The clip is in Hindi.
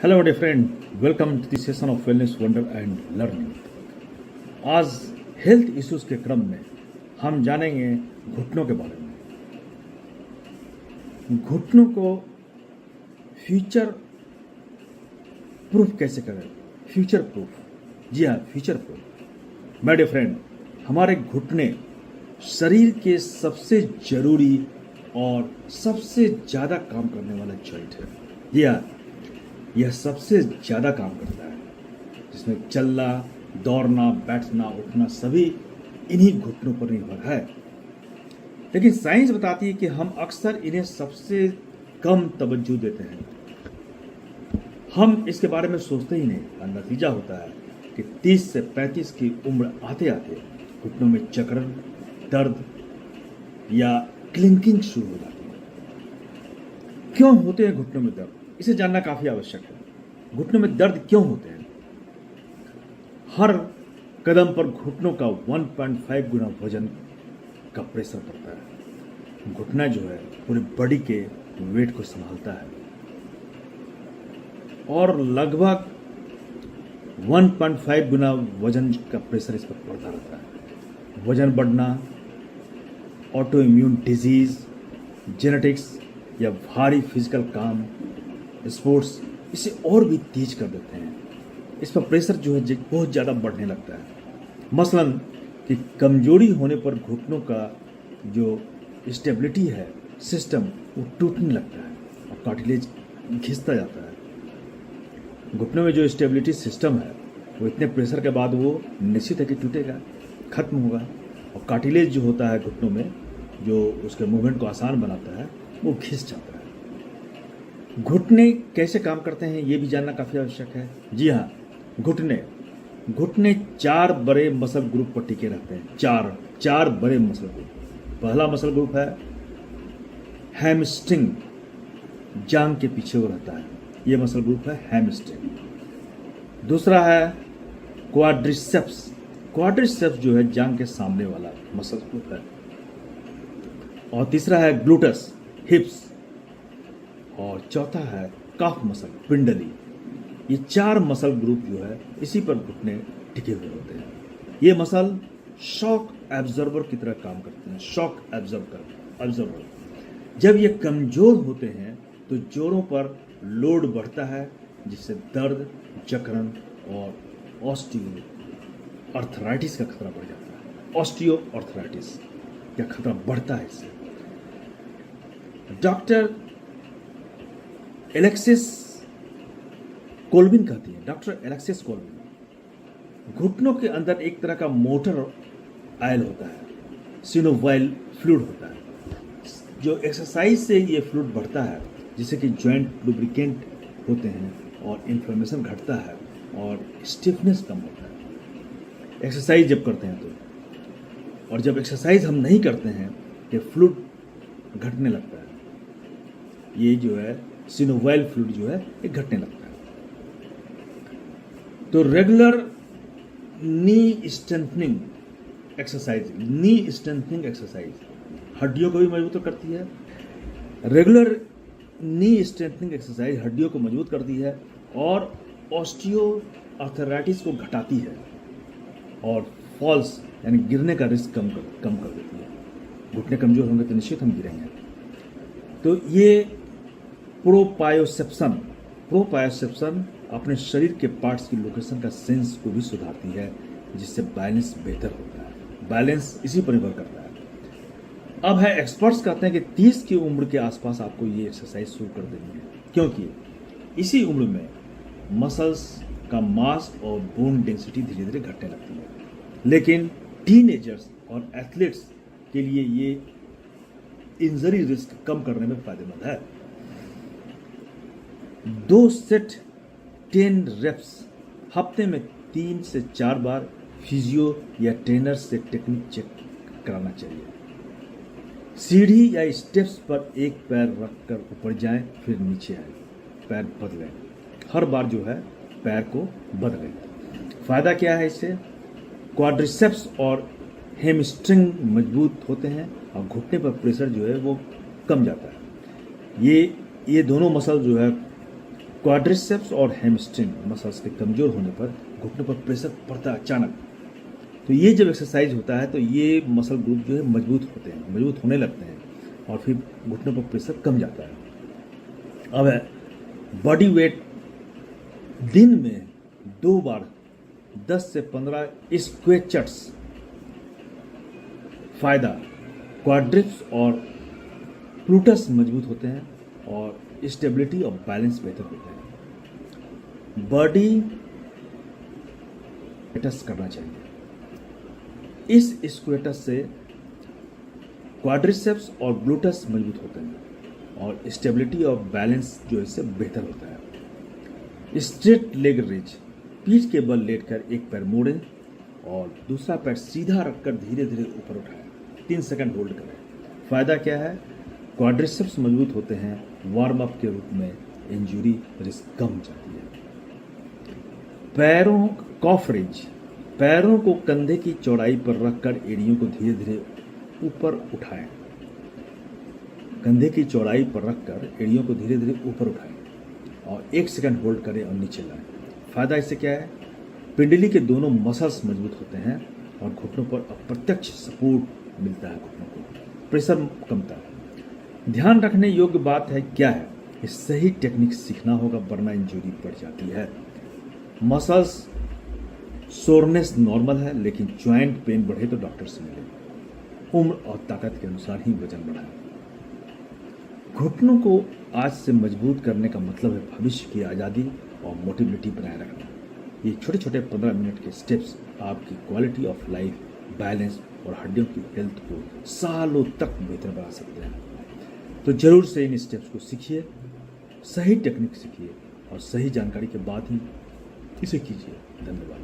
Hello dear friend, welcome to the session of Wellness Wonder and learning. आज हेल्थ इश्यूज के क्रम में हम जानेंगे घुटनों के बारे में। घुटनों को फ्यूचर प्रूफ कैसे करें? फ्यूचर प्रूफ, जी हाँ, future proof. My dear friend, हमारे घुटने शरीर के सबसे जरूरी और सबसे ज़्यादा काम करने वाला जॉइंट है। जी हाँ, यह सबसे ज़्यादा काम करता है, जिसमें चलना, दौड़ना, बैठना, उठना सभी इन्हीं घुटनों पर निर्भर है। लेकिन साइंस बताती है कि हम अक्सर इन्हें सबसे कम तवज्जो देते हैं। हम इसके बारे में सोचते ही नहीं और नतीजा होता है कि 30 से 35 की उम्र आते आते घुटनों में जकड़न, दर्द या क्लिंकिंग शुरू हो जाती है। क्यों होते हैं घुटनों में दर्द? इसे जानना काफी आवश्यक है। घुटनों में दर्द क्यों होते हैं? हर कदम पर घुटनों का 1.5 गुना वजन का प्रेशर पड़ता है। घुटना जो है पूरी बॉडी के वेट को संभालता है और लगभग 1.5 गुना वजन का प्रेशर इस पर पड़ता रहता है। वजन बढ़ना, ऑटो इम्यून डिजीज, जेनेटिक्स या भारी फिजिकल काम, स्पोर्ट्स इसे और भी तेज कर देते हैं। इस पर प्रेशर जो है बहुत ज़्यादा बढ़ने लगता है। मसलन कि कमजोरी होने पर घुटनों का जो स्टेबिलिटी है सिस्टम, वो टूटने लगता है और कार्टिलेज घिसता जाता है। घुटनों में जो स्टेबिलिटी सिस्टम है वो इतने प्रेशर के बाद वो निश्चित है कि टूटेगा, खत्म होगा, और कार्टिलेज जो होता है घुटनों में, जो उसके मूवमेंट को आसान बनाता है, वो घिस जाता है। घुटने कैसे काम करते हैं ये भी जानना काफ़ी आवश्यक है। जी हाँ, घुटने 4 बड़े मसल ग्रुप पर टिके रहते हैं। चार बड़े मसल ग्रुप। पहला मसल ग्रुप है हैमस्ट्रिंग, जांग के पीछे वो रहता है, ये मसल ग्रुप है हैमस्ट्रिंग। दूसरा है क्वाड्रिसेप्स। क्वाड्रिसेप्स जो है जांग के सामने वाला मसल ग्रुप है। और तीसरा है ग्लूटस, हिप्स। और चौथा है काफ मसल, पिंडली। ये 4 मसल ग्रुप जो है इसी पर घुटने टिके हुए होते हैं। ये मसल शॉक एब्जॉर्बर की तरह काम करते हैं। शॉक एब्जॉर्बर जब ये कमजोर होते हैं तो जोड़ों पर लोड बढ़ता है, जिससे दर्द, जकड़न और ऑस्टियो आर्थराइटिस का खतरा बढ़ जाता है। ऑस्टियो आर्थराइटिस का खतरा बढ़ता है इससे। डॉक्टर एलेक्सिस कोल्विन कहती है, डॉक्टर एलेक्सिस कोल्विन, घुटनों के अंदर एक तरह का मोटर आयल होता है, सिनोवाइल फ्लूइड होता है। जो एक्सरसाइज से ये फ्लूइड बढ़ता है, जिससे कि जॉइंट लुब्रिकेंट होते हैं और इन्फ्लेमेशन घटता है और स्टिफनेस कम होता है एक्सरसाइज जब करते हैं तो। और जब एक्सरसाइज हम नहीं करते हैं तो फ्लूइड घटने लगता है। ये जो है सिनोवाइल फ्लूइड जो है ये घटने लगता है। तो रेगुलर नी स्ट्रेंथनिंग एक्सरसाइज हड्डियों को भी मजबूत करती है। रेगुलर नी स्ट्रेंथनिंग एक्सरसाइज हड्डियों को मजबूत करती है और ऑस्टियो आर्थराइटिस को घटाती है और फॉल्स यानी गिरने का रिस्क कम कर देती है। घुटने कमजोर होंगे तो निश्चित हम गिरेंगे। तो ये प्रोपायोसेप्शन अपने शरीर के पार्ट्स की लोकेशन का सेंस को भी सुधारती है, जिससे बैलेंस बेहतर होता है। बैलेंस इसी पर निर्भर करता है। अब है, एक्सपर्ट्स कहते हैं कि 30 की उम्र के आसपास आपको ये एक्सरसाइज शुरू कर देनी है, क्योंकि इसी उम्र में मसल्स का मास और बोन डेंसिटी धीरे धीरे घटने लगती है। लेकिन टीनेजर्स और एथलीट्स के लिए ये इंजरी रिस्क कम करने में फायदेमंद है। 2 सेट 10 रेप्स हफ्ते में 3 से 4 बार फिजियो या ट्रेनर से टेक्निक चेक कराना चाहिए। सीढ़ी या स्टेप्स पर एक पैर रखकर ऊपर जाएं, फिर नीचे आए, पैर बदलें। हर बार जो है पैर को बदलें। फायदा क्या है इससे? क्वाड्रिसेप्स और हैमस्ट्रिंग मजबूत होते हैं और घुटने पर प्रेशर जो है वो कम जाता है। ये दोनों मसल जो है क्वाड्रिसेप्स और हैमस्ट्रिंग मसल्स के कमजोर होने पर घुटनों पर प्रेशर पड़ता है अचानक। तो ये जब एक्सरसाइज होता है तो ये मसल ग्रुप जो है मजबूत होते हैं, मजबूत होने लगते हैं और फिर घुटनों पर प्रेशर कम जाता है। अब है बॉडी वेट, दिन में 2 बार 10 से 15 स्क्वेचर्स। फायदा, क्वाड्रिप्स और प्लूटस मजबूत होते हैं और स्टेबिलिटी और बैलेंस बेहतर होता है। बॉडी स्क्वेटस करना चाहिए। इस स्क्वेटस से क्वाड्रिसेप्स और ग्लूटस मजबूत होते हैं और स्टेबिलिटी और बैलेंस जो इससे बेहतर होता है। स्ट्रेट लेग रेज, पीठ के बल लेटकर एक पैर मोड़ें और दूसरा पैर सीधा रखकर धीरे धीरे ऊपर उठाएं। 3 सेकंड होल्ड करें। फायदा क्या है? क्वाड्रिसेप्स मजबूत होते हैं, वार्म अप के रूप में इंजरी रिस्क कम जाती है। पैरों कॉफ रेज, पैरों को कंधे की चौड़ाई पर रखकर एड़ियों को धीरे धीरे ऊपर उठाएं। कंधे की चौड़ाई पर रखकर एड़ियों को धीरे धीरे ऊपर उठाएं और 1 सेकंड होल्ड करें और नीचे लाएं। फायदा इससे क्या है? पिंडली के दोनों मसल्स मजबूत होते हैं और घुटनों पर अप्रत्यक्ष सपोर्ट मिलता है, घुटनों को प्रेशर कमता है। ध्यान रखने योग्य बात है क्या है? कि सही टेक्निक सीखना होगा वरना इंजरी बढ़ जाती है। मसल्स सोरनेस नॉर्मल है, लेकिन ज्वाइंट पेन बढ़े तो डॉक्टर से मिले। उम्र और ताकत के अनुसार ही वजन बढ़ाएं। घुटनों को आज से मजबूत करने का मतलब है भविष्य की आज़ादी और मोटिविटी बनाए रखना। ये छोटे छोटे 15 मिनट के स्टेप्स आपकी क्वालिटी ऑफ लाइफ, बैलेंस और हड्डियों की हेल्थ को सालों तक बेहतर बना सकते हैं। तो जरूर से इन स्टेप्स को सीखिए, सही टेक्निक सीखिए और सही जानकारी के बाद ही इसे कीजिए। धन्यवाद।